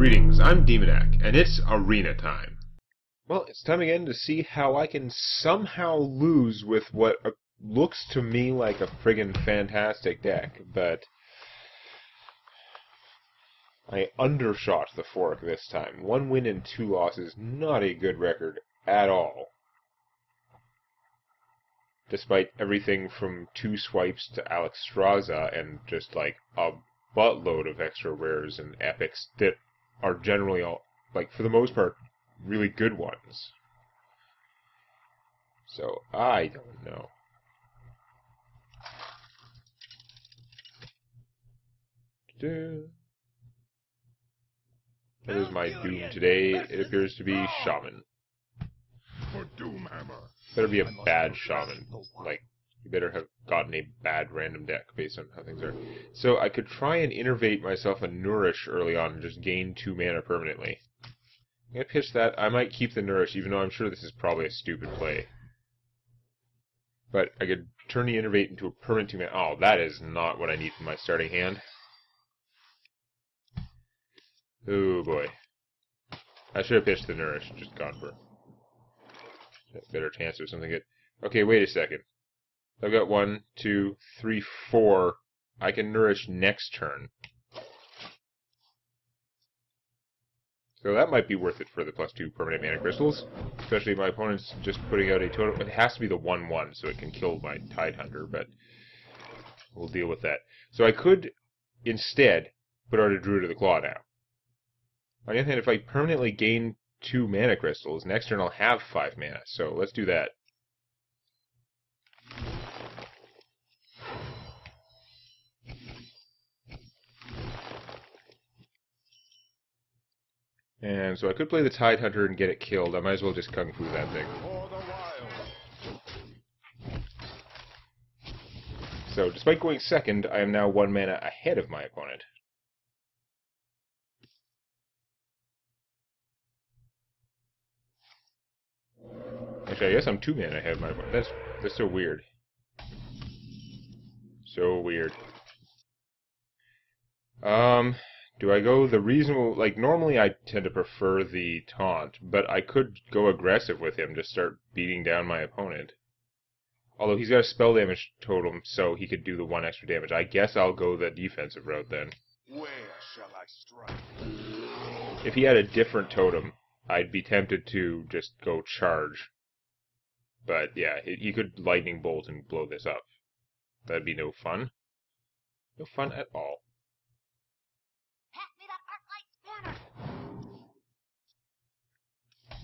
Greetings, I'm Demonac, and it's arena time. Well, it's time again to see how I can somehow lose with what looks to me like a friggin' fantastic deck, but I undershot the fork this time. 1 win and 2 losses, not a good record at all. Despite everything from 2 swipes to Alexstrasza and just like a buttload of extra rares and epics that are generally all, like, for the most part, really good ones. So, I don't know. That is my doom today. It appears to be Shaman. Better be a bad Shaman. Like, you better have gotten a bad random deck based on how things are. So I could try and innervate myself a Nourish early on and just gain 2 mana permanently. I'm going to pitch that. I might keep the Nourish, even though I'm sure this is probably a stupid play. But I could turn the Innervate into a permanent 2 mana. Oh, that is not what I need from my starting hand. Oh boy. I should have pitched the Nourish, just gone for a better chance of something good. Okay, wait a second. I've got 1, 2, 3, 4. I can Nourish next turn. So that might be worth it for the +2 permanent mana crystals. Especially if my opponent's just putting out a totem. It has to be the 1/1 so it can kill my Tidehunter, but we'll deal with that. So I could instead put out a Druid of the Claw now. On the other hand, if I permanently gain 2 mana crystals, next turn I'll have 5 mana. So let's do that. And so I could play the Tidehunter and get it killed. I might as well just Kung Fu that thing. So despite going second, I am now 1 mana ahead of my opponent. Actually, I guess I'm 2 mana ahead of my opponent. That's so weird. So weird. Do I go the reasonable... Like, normally I tend to prefer the taunt, but I could go aggressive with him to start beating down my opponent. Although he's got a spell damage totem, so he could do the 1 extra damage. I guess I'll go the defensive route then. Where shall I strike? If he had a different totem, I'd be tempted to just go charge. But yeah, he could lightning bolt and blow this up. That'd be no fun. No fun at all.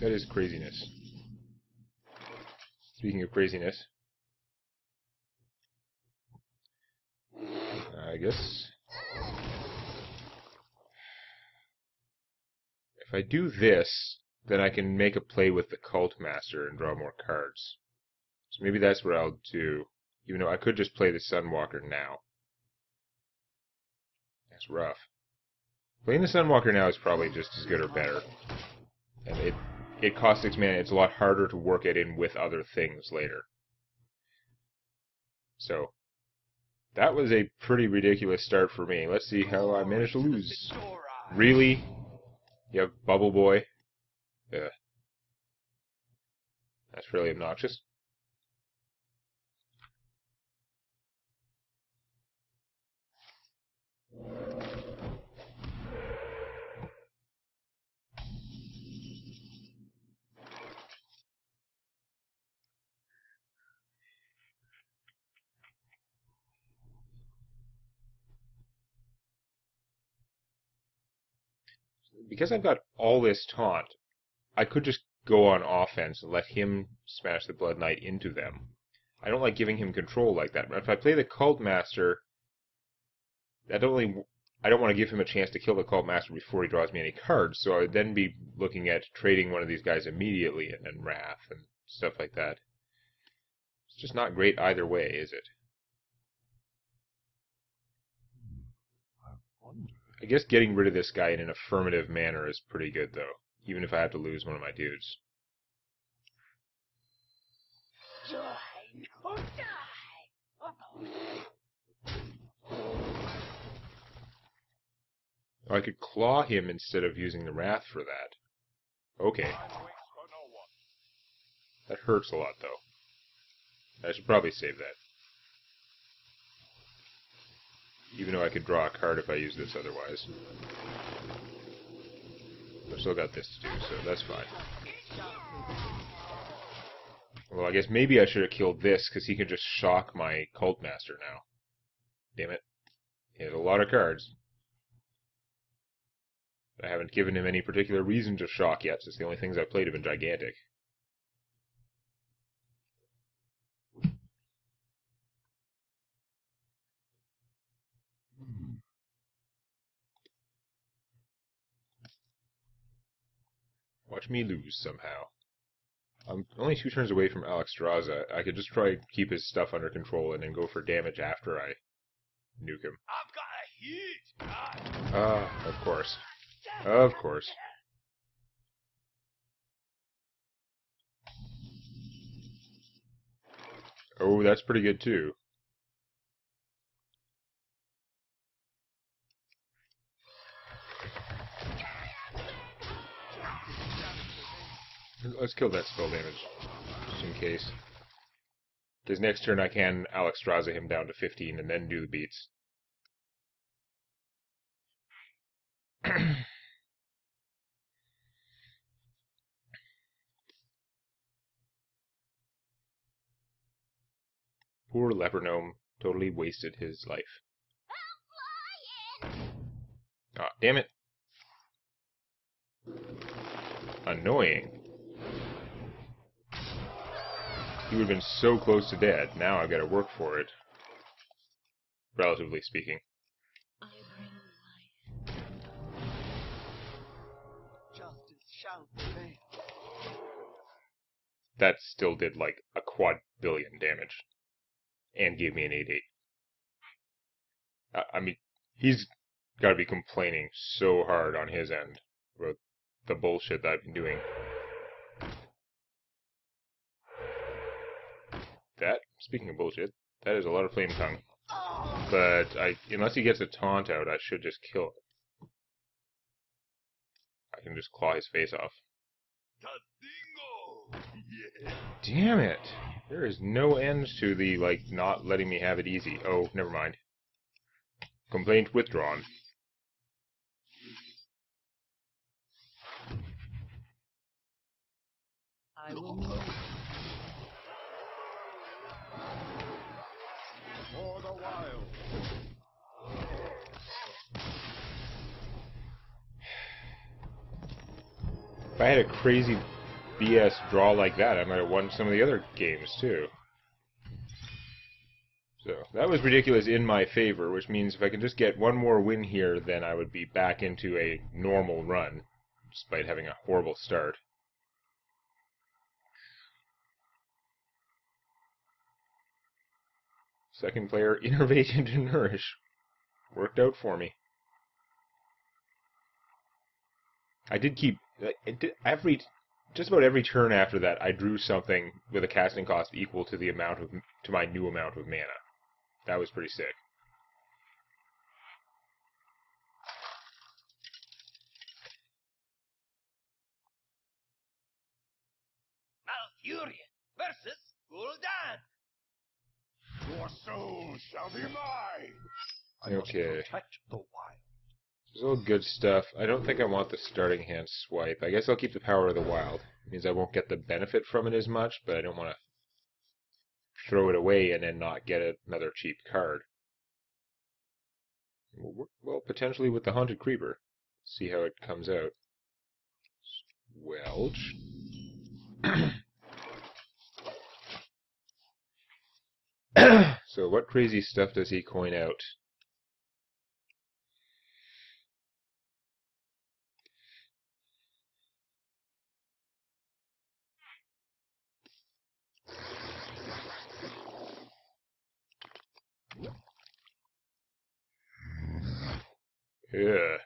That is craziness. Speaking of craziness, I guess if I do this, then I can make a play with the Cult Master and draw more cards. So maybe that's what I'll do, even though I could just play the Sunwalker now. That's rough. Playing the Sunwalker now is probably just as good or better. And it costs 6 mana. It's a lot harder to work it in with other things later. So, that was a pretty ridiculous start for me. Let's see how I managed to lose. Really? You have Bubble Boy? Ugh. That's really obnoxious. Because I've got all this taunt, I could just go on offense and let him smash the Blood Knight into them. I don't like giving him control like that. But if I play the Cult Master, I don't want to give him a chance to kill the Cult Master before he draws me any cards, so I would then be looking at trading one of these guys immediately and then Wrath and stuff like that. It's just not great either way, is it? I guess getting rid of this guy in an affirmative manner is pretty good, though, even if I have to lose one of my dudes. Join or die! Oh, I could claw him instead of using the Wrath for that. Okay. Time waits for no one. That hurts a lot, though. I should probably save that. Even though I could draw a card if I use this otherwise. I've still got this to do, so that's fine. Well, I guess maybe I should have killed this, because he can just shock my Cult Master now. Damn it. He has a lot of cards. I haven't given him any particular reason to shock yet, since the only things I've played have been gigantic. Watch me lose somehow. I'm only 2 turns away from Alexstrasza. I could just try to keep his stuff under control and then go for damage after I nuke him. I've got a huge gun. Ah, of course. Of course. Oh, that's pretty good too. Let's kill that spell damage, just in case. Because next turn I can Alexstrasza him down to 15 and then do the beats. Poor leper gnome totally wasted his life. Ah, damn it. Annoying. He would have been so close to dead. Now I've got to work for it. Relatively speaking. I bring life. Justice shall prevail. That still did like a quadrillion damage. And gave me an 8/8. I mean, he's got to be complaining so hard on his end about the bullshit that I've been doing. That, speaking of bullshit, that is a lot of flame tongue. But unless he gets a taunt out, I should just kill him. I can just claw his face off. Yeah. Damn it! There is no end to the, like, not letting me have it easy. Oh, never mind. Complaint withdrawn. I will move. For the wild. If I had a crazy BS draw like that, I might have won some of the other games, too. So, that was ridiculous in my favor, which means if I could just get one more win here, then I would be back into a normal run, despite having a horrible start. Second player, innervate into nourish. Worked out for me. I did keep... just about every turn after that, I drew something with a casting cost equal to the amount of... to my new amount of mana. That was pretty sick. Malfurion versus Gul'dan. Your soul shall be mine. I must Okay. Protect the wild. There's all good stuff. I don't think I want the starting hand swipe. I guess I'll keep the power of the wild. It means I won't get the benefit from it as much, but I don't want to throw it away and then not get another cheap card. Well, potentially with the Haunted Creeper. See how it comes out. Squelch. So what crazy stuff does he coin out? Ugh.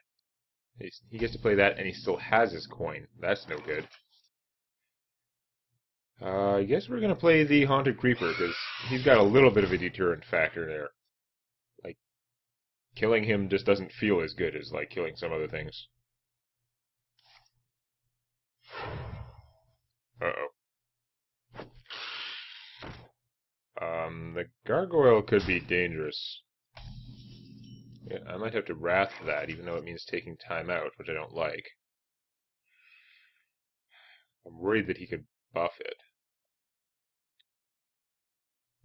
He gets to play that and he still has his coin. That's no good. I guess we're going to play the Haunted Creeper, because he's got a little bit of a deterrent factor there. Like, killing him just doesn't feel as good as, like, killing some other things. Uh-oh. The gargoyle could be dangerous. Yeah, I might have to wrath that, even though it means taking time out, which I don't like. I'm worried that he could buff it.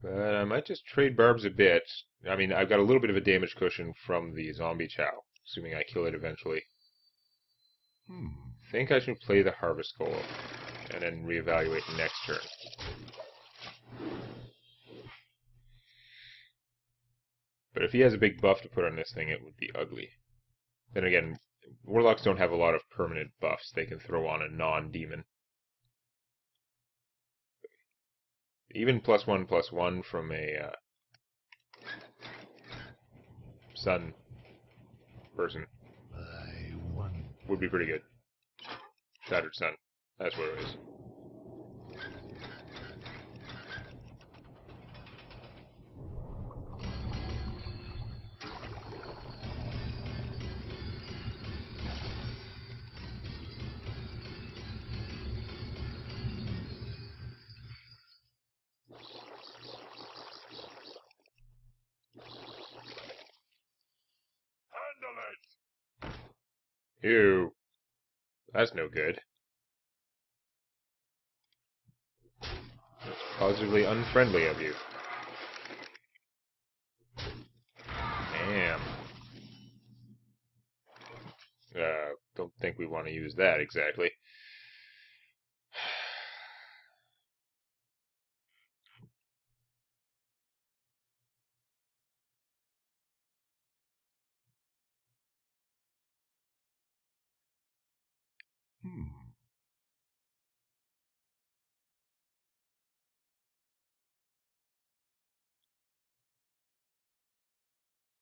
But I might just trade barbs a bit. I mean, I've got a little bit of a damage cushion from the zombie chow, assuming I kill it eventually. I think I should play the Harvest Golem, and then reevaluate next turn. But if he has a big buff to put on this thing, it would be ugly. Then again, Warlocks don't have a lot of permanent buffs they can throw on a non-demon. Even +1/+1 from a sun person would be pretty good. Shattered Sun. That's what it is. Handle it! Ew. That's no good. That's positively unfriendly of you. Damn. Don't think we want to use that exactly.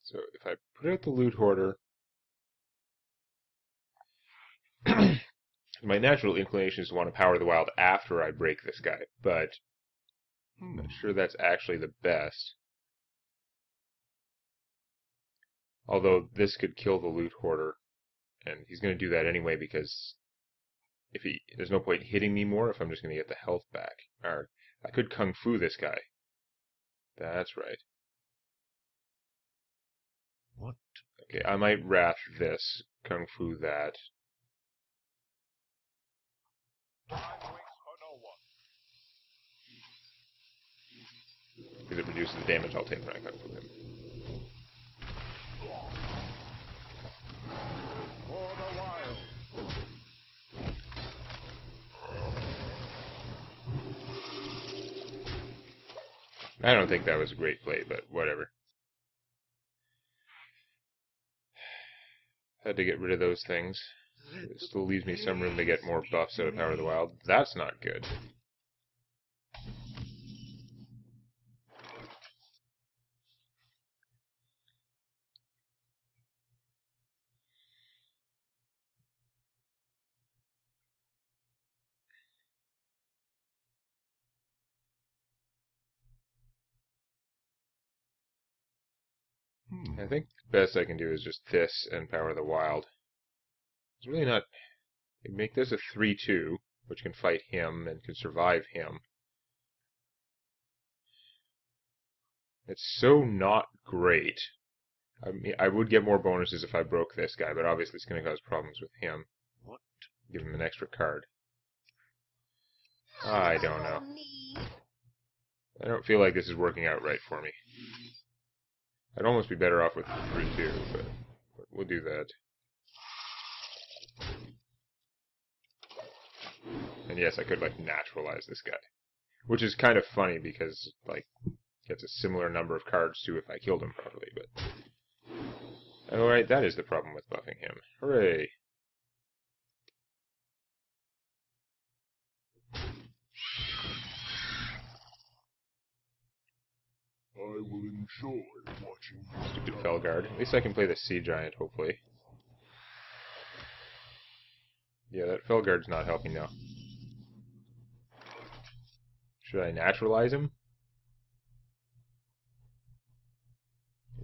So if I put out the Loot Hoarder, my natural inclination is to want to power the wild after I break this guy, but I'm not sure that's actually the best. Although this could kill the Loot Hoarder, and he's going to do that anyway because there's no point hitting me more if I'm just going to get the health back. Or I could Kung Fu this guy. That's right. What? Okay, I might Wrath this, Kung Fu that. Time waits for no one. Because it reduces the damage I'll take when I Kung Fu him. For the wild. I don't think that was a great play, but whatever. Had to get rid of those things. It still leaves me some room to get more buffs out of Power of the Wild. That's not good. I think the best I can do is just this and Power of the Wild. It's really not... Make this a 3/2, which can fight him and can survive him. It's so not great. I mean, I would get more bonuses if I broke this guy, but obviously it's going to cause problems with him. What? Give him an extra card. I don't know. I don't feel like this is working out right for me. I'd almost be better off with 3/2, but we'll do that. And yes, I could, like, naturalize this guy. Which is kind of funny because, like, gets a similar number of cards to if I killed him properly, but... Alright, that is the problem with buffing him. Hooray! I will enjoy watching you. Stupid Felguard. At least I can play the Sea Giant, hopefully. Yeah, that Felguard's not helping now. Should I naturalize him?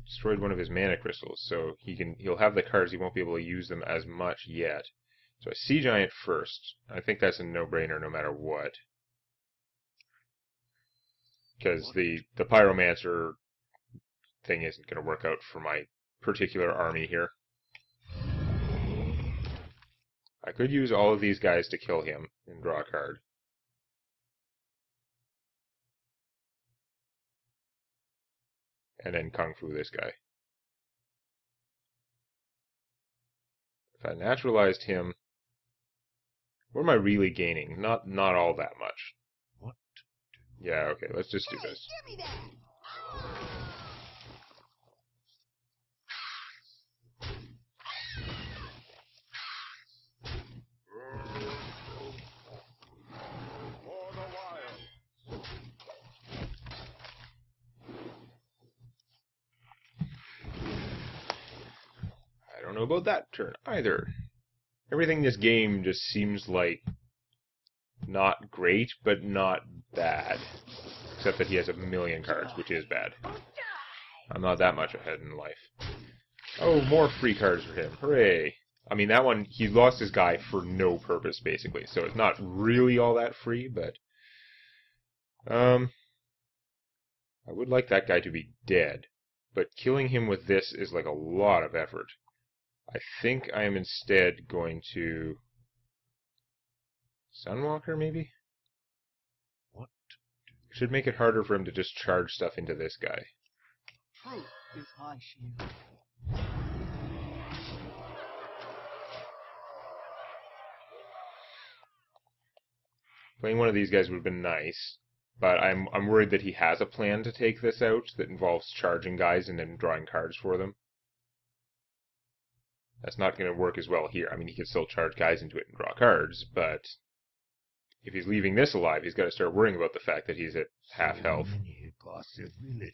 destroyed one of his mana crystals, so he'll have the cards, he won't be able to use them as much yet. So I Sea Giant first. I think that's a no-brainer no matter what. Because the Pyromancer thing isn't going to work out for my particular army here. I could use all of these guys to kill him and draw a card. And then Kung Fu this guy. If I naturalized him, what am I really gaining? Not all that much. What? Yeah, okay, let's just do this. Give me that! For the wild. I don't know about that turn either. Everything in this game just seems like not great, but not bad. Except that he has a million cards, which is bad. I'm not that much ahead in life. Oh, more free cards for him. Hooray! I mean, that one, he lost his guy for no purpose, basically. So it's not really all that free, but... I would like that guy to be dead. But killing him with this is like a lot of effort. I think I am instead going to... Sunwalker, maybe? What? Should make it harder for him to just charge stuff into this guy. Truth is my shield. Playing one of these guys would have been nice, but I'm worried that he has a plan to take this out that involves charging guys and then drawing cards for them. That's not going to work as well here. I mean, he can still charge guys into it and draw cards, but if he's leaving this alive, he's got to start worrying about the fact that he's at half health. So many possibilities.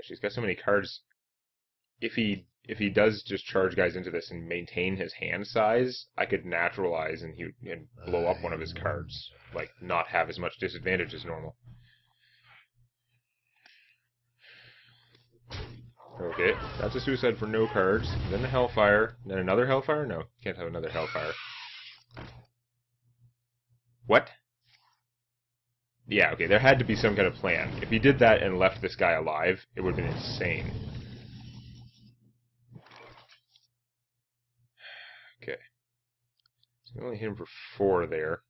He's got so many cards. If he does just charge guys into this and maintain his hand size, I could naturalize and blow up one of his cards. Like, not have as much disadvantage as normal. Okay, that's a suicide for no cards. Then the Hellfire. Then another Hellfire? No, can't have another Hellfire. What? Yeah, okay, there had to be some kind of plan. If he did that and left this guy alive, it would have been insane. Okay. So I only hit him for 4 there.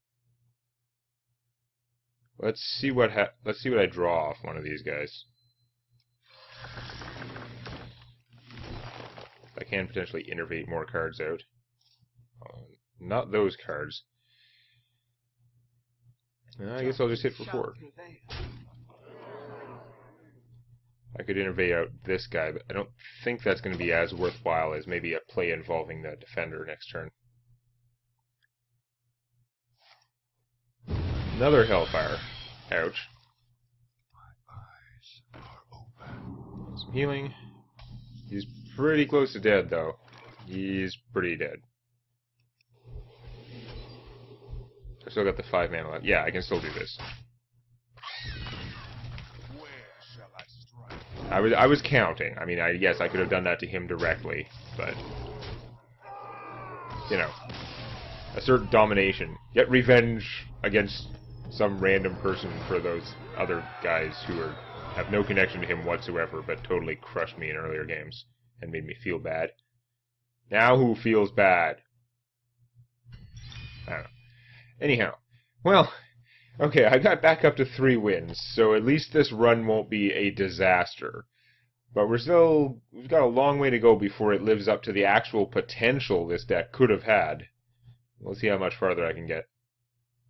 Let's see what I draw off one of these guys. I can potentially innervate more cards out. Not those cards. I guess I'll just hit for 4. I could innervate out this guy, but I don't think that's going to be as worthwhile as maybe a play involving the defender next turn. Another Hellfire. Ouch. My eyes are open. Some healing. He's pretty close to dead, though. He's pretty dead. I still got the 5 mana left. Yeah, I can still do this. Where shall I strike? I was counting. I mean, yes, I could have done that to him directly, but you know, assert domination, get revenge against some random person for those other guys who have no connection to him whatsoever, but totally crushed me in earlier games and made me feel bad. Now who feels bad? I don't know. Anyhow, well, okay, I got back up to 3 wins, so at least this run won't be a disaster. But we've got a long way to go before it lives up to the actual potential this deck could have had. We'll see how much farther I can get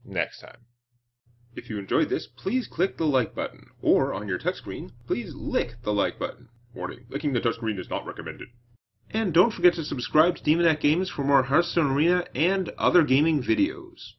next time. If you enjoyed this, please click the like button, or on your touchscreen, please lick the like button. Warning, licking the touchscreen is not recommended. And don't forget to subscribe to Demonac Games for more Hearthstone Arena and other gaming videos.